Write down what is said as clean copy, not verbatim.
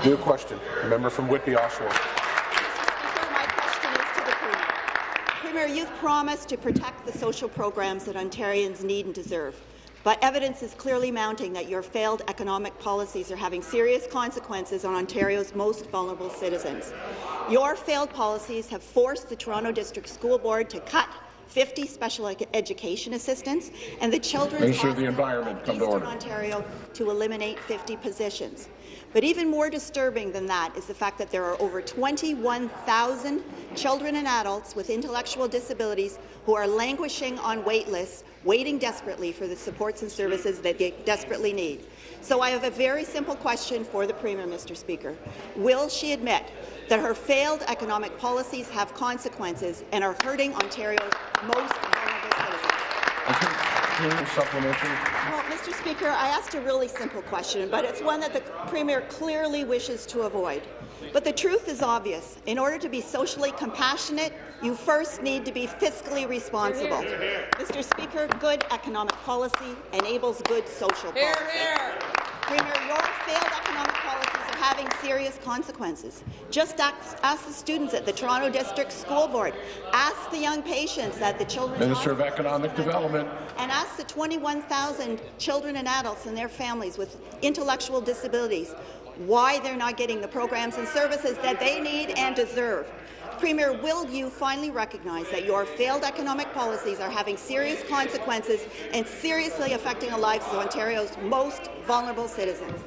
New question. The member from Whitby Oshawa. My question is to the Premier. Premier, you've promised to protect the social programs that Ontarians need and deserve. But evidence is clearly mounting that your failed economic policies are having serious consequences on Ontario's most vulnerable citizens. Your failed policies have forced the Toronto District School Board to cut 50 special education assistants and the Children's Hospital of Eastern Ontario to eliminate 50 positions. But even more disturbing than that is the fact that there are over 21,000 children and adults with intellectual disabilities who are languishing on wait lists, waiting desperately for the supports and services that they desperately need. So I have a very simple question for the Premier, Mr. Speaker. Will she admit that her failed economic policies have consequences and are hurting Ontario's most vulnerable citizens? Supplementary. Well, Mr. Speaker, I asked a really simple question, but it's one that the Premier clearly wishes to avoid. But the truth is obvious. In order to be socially compassionate, you first need to be fiscally responsible. Mr. Speaker, good economic policy enables good social policy. Premier, your failed economic policies are having serious consequences. Just ask the students at the Toronto District School Board, ask the young patients at the Children's Minister of Economic Development, and ask the 21,000 children and adults and their families with intellectual disabilities why they're not getting the programs and services that they need and deserve. Premier, will you finally recognize that your failed economic policies are having serious consequences and seriously affecting the lives of Ontario's most vulnerable citizens?